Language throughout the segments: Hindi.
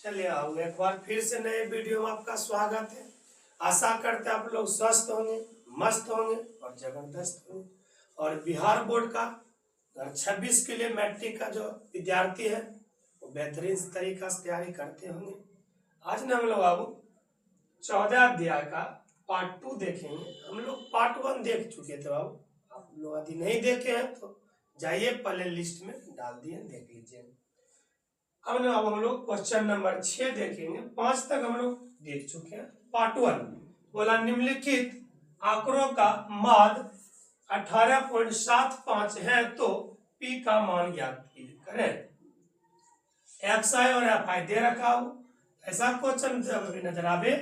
चलिए आओ एक बार फिर से नए वीडियो में आपका स्वागत है। आशा करते हैं आप लोग स्वस्थ होंगे, मस्त होंगे और जबरदस्त होंगे। और बिहार बोर्ड का 2026 के लिए मैट्रिक का जो विद्यार्थी है वो बेहतरीन तरीका से तैयारी करते होंगे। आज ना हम लोग बाबू 14 अध्याय का पार्ट 2 देखेंगे। हम लोग पार्ट 1 देख चुके थे बाबू, आप लोग यदि नहीं देखे हैं तो जाइए पहले लिस्ट में डाल दिए, देख लीजिए। अब हम लोग क्वेश्चन नंबर 6 देखेंगे। 5 तक हम लोग देख चुके हैं। पार्ट 1 बोला निम्नलिखित आंकड़ों का माध्य 18.75 है तो P का मान ज्ञात करें। XI और FI दे रखा हो। ऐसा क्वेश्चन जब नजर आवे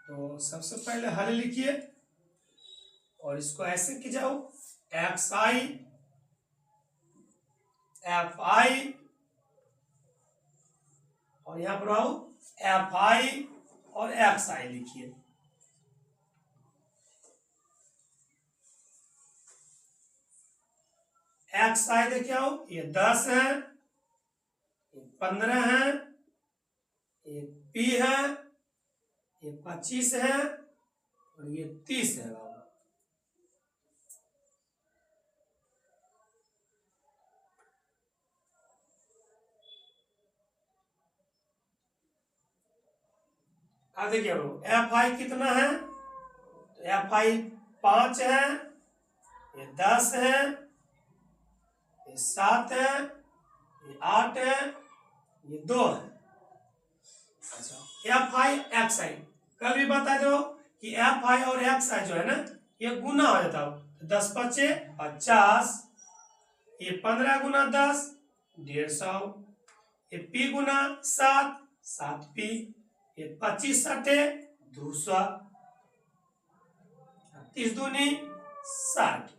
तो सबसे पहले हल लिखिए और इसको ऐसे की जाओ XI FI और यहाँ पर आओ FI और XI लिखिए। XI देखिए आओ, ये 10 है, ये 15 है, ये P है, ये 25 है और ये 30 है बाबा। अब देखिए FI कितना है, तो FI 5 है, ये 10 है, ये 7 है, ये 8 है, ये 2 है। अच्छा FI XI कल भी बता दो कि FI और XI जो है ना ये गुना हो जाता है। 10 पचे 50, ये 15 गुना 10 150, ये P गुना 7 7P, ये 25 सटे 200, 30 दूनी 60।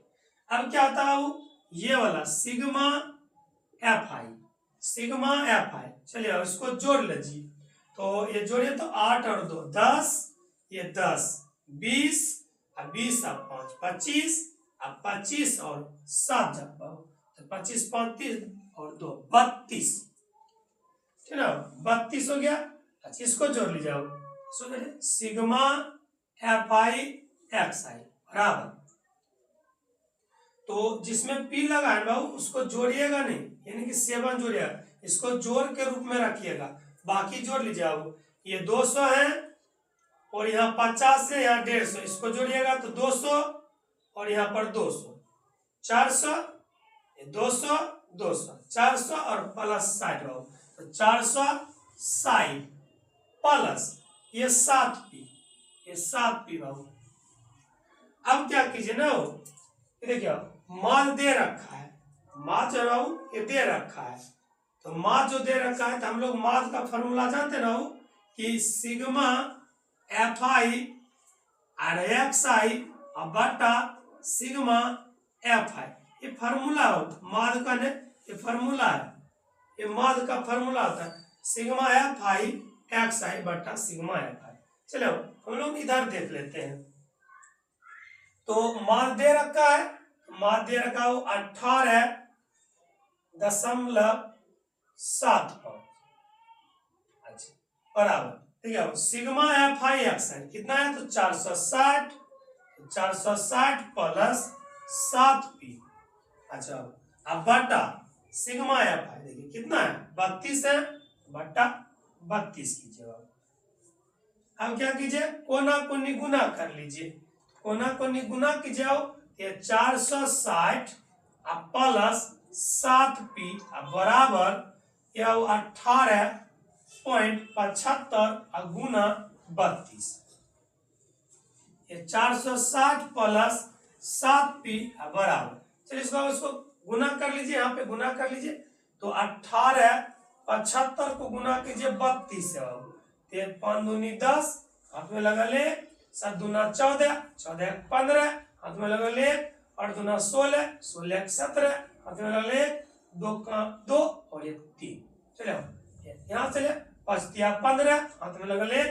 अब क्या होता है ये वाला सिग्मा FI, चलिए इसको जोड़ लीजिए। तो ये जोड़िए तो 8 और 2 10, ये 10 20 और 20 और 5 25 और 25 और 7 जब तो 25 35 और 2 32, ठीक है 32 हो गया। अच्छा इसको जोड़ लीजिए, सिग्मा FI XI बराबर, तो जिसमें P लगा है बाबू उसको जोड़िएगा नहीं, यानी कि 7 जोड़िएगा, इसको जोड़ के रूप में रखिएगा, बाकी जोड़ लीजिए। अब ये 200 है और यहाँ 50 है, यहाँ 150, इसको जोड़िएगा तो 200 और यहाँ पर 200 400, ये 200 200 400 और प्लस 60 बाबू, तो 460 प्लस ये 7P बाबू। अब क्या कीजिए ना देखिए माध्य दे रखा है, माध्य जो ये दे रखा है, तो माध्य जो दे रखा है तो हम लोग माध्य का फॉर्मूला जानते ना कि सिग्मा FI और XI और बटा सिग्मा FI, ये फॉर्मूला होता है माध्य का, ने ये फॉर्मूला है, ये माध्य का फॉर्मूला होता है सिग्मा FI XI बटा सिग्मा FI। चलो हम लोग इधर देख लेते हैं। तो माध्य दे रखा है, माध्य दे रखा हो 18.75, अच्छा बराबर, ठीक है सिग्मा FI XI कितना है तो 460 प्लस 7P। अच्छा अब बटा सिग्मा FI देखिए कितना है 32 है, बटा 32 कीजिए। अब क्या कीजिए कोना को निगुना कर लीजिए, कोना को निगुना कीजिए, ये 460 प्लस 7P बराबर 18.75 गुना 32, ये 460 प्लस 7P बराबर, चलिए इसको गुना कर लीजिए, यहाँ पे गुना कर लीजिए तो 18.75 को गुना कीजिए 32 से, 5 दूनी 10 हाथ में लगा ले, 7 दूना 14 14 15 हाथ में लगा ले, 8 दूना 16 16 17 हाथ में लगा ले, 2 का 2 और 1 3, चलो यहाँ चले 5 तिया 15 हाथ में लगा ले,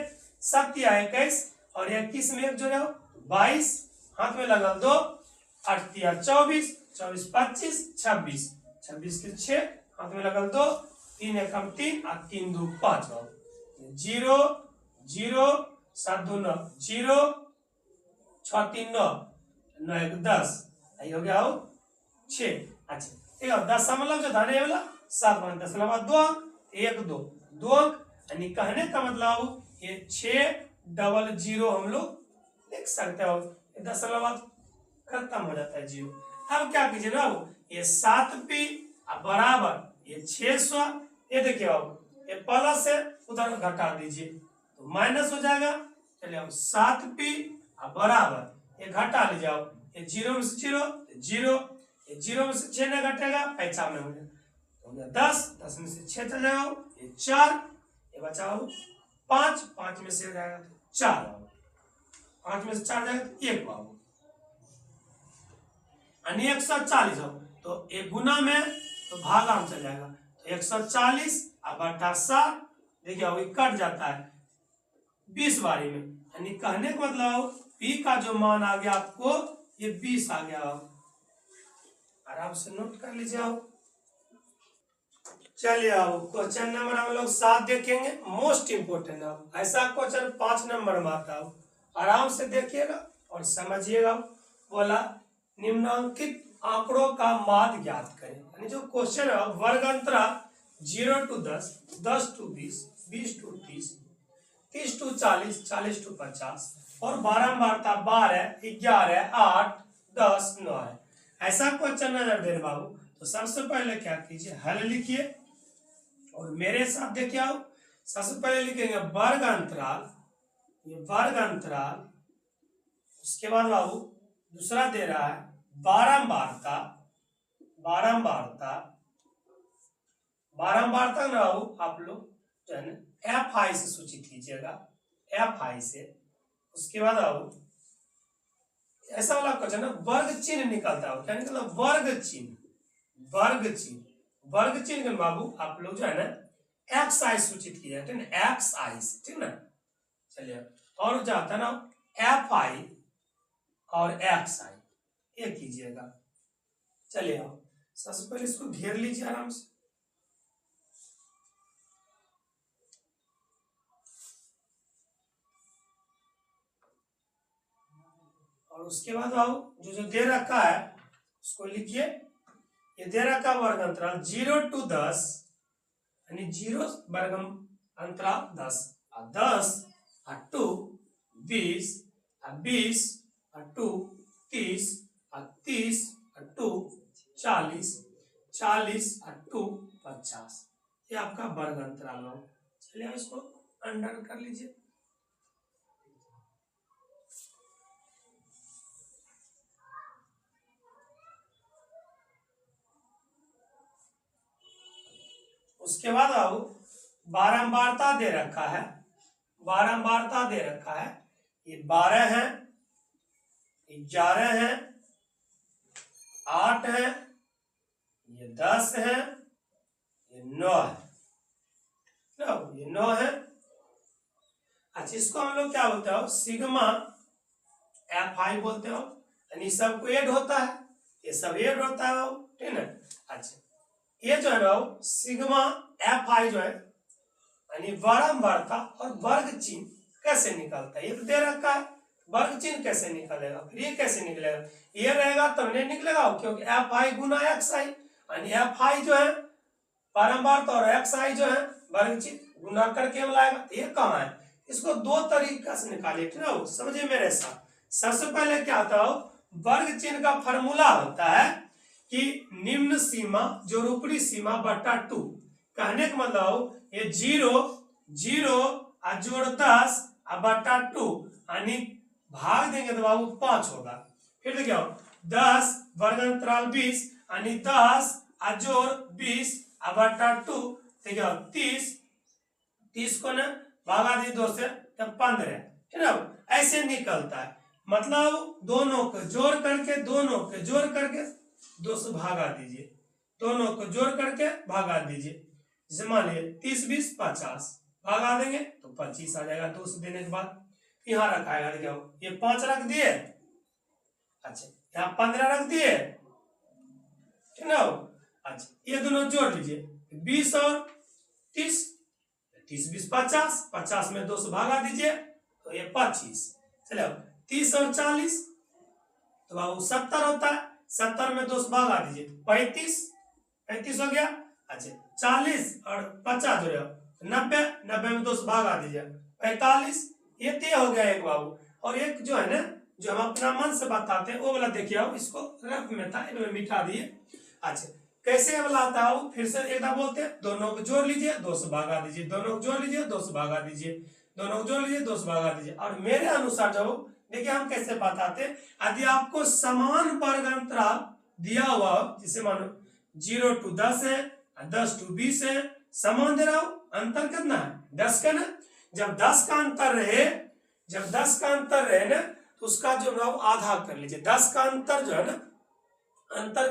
7 तिया 21 और 21 में 1 जोड़ो 22 हाथ में लगा 2, 8 तिया 24 24 25 26 26 के 6 हाथ में लगा 2, 3 एकम 3 और 3 2 5 जीरो जीरो 7 2 9 जीरो 6 3 9 9 1 10 आई हो गया हो 6। अच्छा ठीक है, दशमलव जो था ना ये वाला 7 मान दशमलव 2 अंक 1 2 2 अंक, यानी कहने का मतलब ये 600 हम लोग लिख सकते हो, दशमलव खत्म हो जाता है जीरो। अब क्या कीजिए ना ये 7p बराबर ये 600, ये देखिए अब ये प्लस है उधर घटा दीजिए तो माइनस हो जाएगा। चलिए अब 7p बराबर ये घटा लीजिए, अब ये जीरो में से जीरो जीरो, ये जीरो में से 6 नहीं घटेगा 95 हो जाएगा, तो हो गया 10 10 में से 6 चल जाएगा, ये 4 ये बचा 5 5 में से हो जाएगा 4, 5 में से 4 जाएगा तो 1 बाबू, यानी 140 हो तो एक गुना में तो भागा में चल जाएगा, तो 140 बटा 7 देखिए अभी कट जाता है 20 बारी में, यानी कहने का मतलब पी का जो मान आ गया आपको ये 20 आ गया, आराम से नोट कर लीजिए आप। चलिए अब क्वेश्चन नंबर हम लोग 7 देखेंगे, मोस्ट इंपोर्टेंट। अब ऐसा क्वेश्चन 5 नंबर में आता है, आराम से देखिएगा और समझिएगा। बोला निम्नांकित आंकड़ों का माध्य ज्ञात करें, यानी जो क्वेश्चन है वर्ग अंतराल 0 to 10 10 to 20 20 to 30 30 to 40 40 to 50 और बारंबारता 12 11 8 10 9 है। ऐसा क्वेश्चन नजर दे बाबू तो सबसे पहले क्या कीजिए हल लिखिए और मेरे साथ देखिए आओ। सबसे पहले लिखेंगे वर्ग अंतराल, ये वर्ग अंतराल, उसके बाद बाबू दूसरा दे रहा है बारंबारता, बारंबारता बारंबारता ना बाबू आप लोग जो है ना एफ आई से सूचित कीजिएगा, एफ आई से। उसके बाद बाबू ऐसा वाला क्वेश्चन है वर्ग चिन्ह निकलता है, क्या निकलता वर्ग चिन्ह, वर्ग चिन्ह, वर्ग चिन्ह बाबू आप लोग जो है ना एक्स आई सूचित किया ठीक है, एक्स आई से, ठीक ना। चलिए और जाता ना एफ आई और एक्स आई ये कीजिएगा। चलिए आओ सबसे पहले इसको घेर लीजिए आराम से, और उसके बाद आओ जो जो दे रखा है उसको लिखिए। ये दे रखा वर्ग अंतराल 0 to 10 यानी 0 वर्ग अंतराल 10 10 टू 20 20 टू 30 30 टू 40 40 टू 50, ये आपका वर्ग अंतराल हो। चलिए इसको अंडर कर लीजिए। उसके बाद आओ बारंबारता दे रखा है, बारंबारता दे रखा है, ये 12 है, 11 है, 8 है, ये 10 है, ये 9 है, ये 9 है। अच्छा इसको हम लोग क्या बोलते हो सिग्मा एफ आई बोलते हो, यानी सबको ऐड होता है, ये सब ऐड होता है ठीक है। अच्छा ये जो है ना सिग्मा एफ आई जो है यानी बारंबारता और वर्ग चिन्ह कैसे निकलता है, ये तो दे रखा है, वर्ग चिन्ह कैसे निकलेगा, फिर ये कैसे निकलेगा, ये रहेगा तब नहीं निकलेगा क्योंकि एफ आई गुना एक्स आई, यानी एफ आई जो है बारंबारता और एक्स आई जो है वर्ग चिन्ह गुना करके हम लाएगा। तो ये कहाँ है, इसको दो तरीका से निकालिए ठीक है, समझिए मेरे साथ। सबसे पहले क्या होता है वर्ग चिन्ह का फॉर्मूला होता है कि निम्न सीमा जो ऊपरी सीमा बटा 2, कहने का मतलब ये 0 0 जोड़ 10 बटा 2 यानी भाग देंगे तो बाबू 5 होगा। फिर देखिए 10 वर्ग अंतराल 20 यानी 10 जोड़ 20 बटा 2 देखिए 30 30 को ना भागा दी 2 से तो 15 ठीक है, ऐसे निकलता है। मतलब दोनों को जोड़ करके, दोनों को जोड़ करके 2 से भागा दीजिए, दोनों को जोड़ करके भागा दीजिए। जैसे मान लीजिए 30 20 50 भागा देंगे तो 25 आ जाएगा 2 से देने के बाद। यहाँ रखाएगा देखिए ये 5 रख दिए, अच्छा यहाँ 15 रख दिए ठीक है। अच्छा ये दोनों जोड़ लीजिए 20 और 30 30 20 50, 50 में 2 से भागा दीजिए तो ये 25। चलो 30 और 40 तो बाबू 70 होता है, 70 में 2 से भागा दीजिए 35, 35 हो गया। अच्छा 40 और 50 जो है 90, 90 में 2 से भागा दीजिए 45, ये तय हो गया एक बाबू। और एक जो है ना जो हम अपना मन से बताते हैं वो वाला देखिए आओ, इसको रफ में था इनमें मिटा दिए। अच्छा कैसे वाला आता है वो फिर से एक बार बोलते हैं, दोनों को जोड़ लीजिए 2 से भागा दीजिए, दोनों को जोड़ लीजिए 2 से भागा दीजिए, दोनों को जोड़ लीजिए 2 से भागा दीजिए। और मेरे अनुसार जो देखिए हम कैसे बताते हैं, यदि आपको समान वर्ग अंतराल दिया हुआ जिसे मानो 0 to 10 है, 10 to 20 है, समान दे रहा हूं, अंतर कितना है 10 का ना। जब 10 का अंतर रहे, जब 10 का अंतर रहे ना तो उसका जो ना आधा कर लीजिए। 10 का अंतर जो है ना, अंतर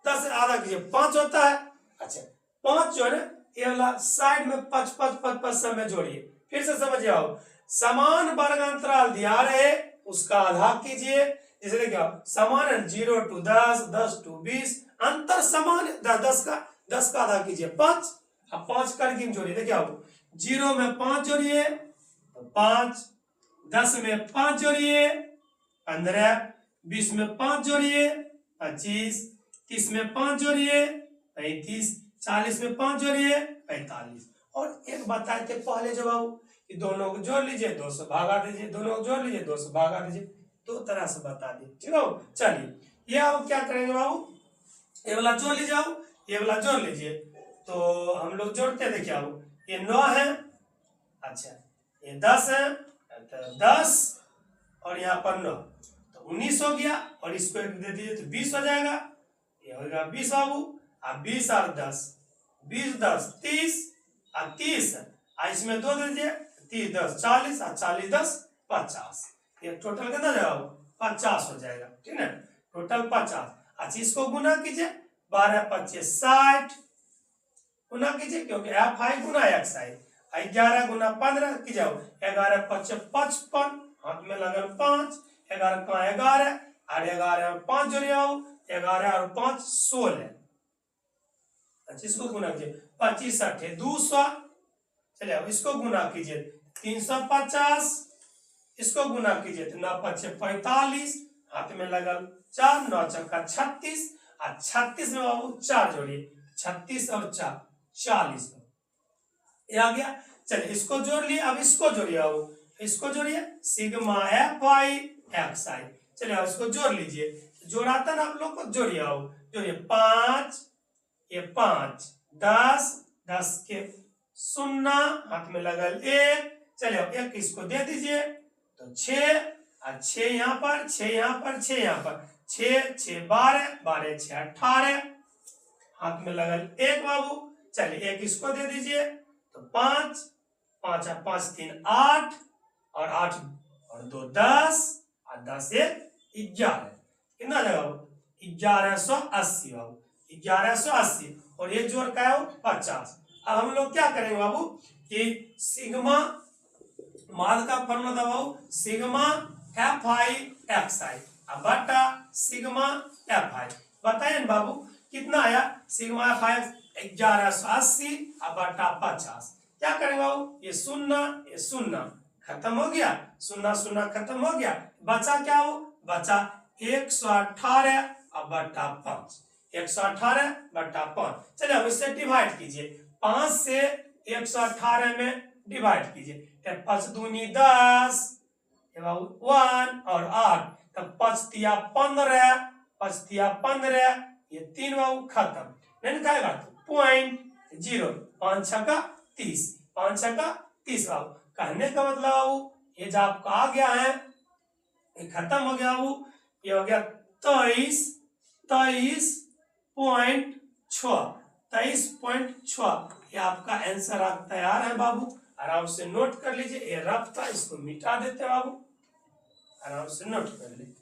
10 से आधा कीजिए 5 होता है। अच्छा 5 जो है ना ये वाला साइड में 5 5 5 5 सब में जोड़िए, फिर से समझ आओ। समान वर्ग अंतराल दिया रहे उसका आधा कीजिए, जैसे देखिए समान 0 to 10, 10 to 20, अंतर समान 10 का आधा कीजिए 5। अब 5 करके जोड़िए, देखिए आओ 0 में 5 जोड़िए तो 5, 10 में 5 जोड़िए 15, 20 में 5 जोड़िए 25, 30 में 5 जोड़िए 35, 40 में 5 जोड़िए 45। और एक बताए थे पहले जो बाबू कि दोनों को जोड़ लीजिए 2 से भागा दीजिए, दोनों को जोड़ लीजिए 2 से भागा दीजिए, 2 तरह से बता दिए। ठीक है चलिए ये आप क्या करेंगे बाबू, ये वाला जोड़ लीजिए आओ, ये वाला जोड़ लीजिए तो हम लोग जोड़ते हैं। देखिए आओ ये 9 है, अच्छा ये 10 है तो 10 और यहाँ पर 9 तो 19 हो गया, और इसको एक दे दीजिए तो 20 हो जाएगा, ये होगा 20 बाबू। अब 20 और 10, 20 10 30 और 30 इसमें 2 दे दीजिए, 30 10 40 और 40 10 50, ये टोटल कितना जाएगा 50 हो जाएगा। ठीक है टोटल 50। अच्छा इसको गुना कीजिए, 12 25 60 गुना कीजिए क्योंकि एफ आई गुना एक्स आई, 11 गुना 15 की जाओ 11 25 55, हाथ में लगल 5, 11 का 11 और 11 में 5 जोड़िए आओ, 11 और 5 16। अच्छा इसको गुना कीजिए 25 60 200, चलिए अब इसको गुना कीजिए 350, इसको गुना कीजिए तो 9 5 45, हाथ में लगल 4, 9 चौका 36 और 36 में बाबू 4 जोड़िए, 36 और 4 40 ये आ गया। चलिए इसको जोड़ लिए, अब इसको जोड़िए आओ, इसको जोड़िए सिग्मा एफ आई एक्स आई। चलिए अब इसको जोड़ लीजिए, जोड़ाता ना आप लोग को, जोड़िए आओ, जोड़िए 5 ये 5 10 10 के 0 हाथ में लगल 1, चलिए अब 1 इसको दे दीजिए तो 6 और 6 यहाँ पर 6 यहाँ पर 6 यहाँ पर 6 6 12 12 6 18, हाथ में लगल 1 बाबू। चलिए 1 इसको दे दीजिए तो 5 5 और 5 3 8 और 8 और 2 10 और 10 1 11, कितना जगह 1180 बाबू, 1180 और ये जोड़ का है 50। अब हम लोग क्या करेंगे बाबू कि सिग्मा माद का फॉर्मूला था बाबू सिग्मा एफ आई एक्स आई बटा सिग्मा एफ आई, बताइए बाबू कितना आया सिग्मा एफ आई 1180 बटा 50। क्या करेंगे बाबू ये 0 खत्म हो गया, 0 0 खत्म हो गया, बचा क्या हो बचा 118 बटा 5, 118 बटा 5। चलिए अब इससे डिवाइड कीजिए, 5 से 118 में डिवाइड कीजिए, 5 दूनी 10 1 और 8 तब 5 तिया 15, 5 तिया 15 ये 3 बाबू खत्म, नहीं खाएगा तो 0.0, 5 छक्का 30, 5 छक्का 30 बाबू। कहने का मतलब बाबू ये जो आपका आ गया है ये खत्म हो गया बाबू, ये हो गया 23.6 ये आपका आंसर आप तैयार है बाबू। आराम से नोट कर लीजिए, ये रफ था इसको मिटा देते बाबू, आराम से नोट कर लीजिए।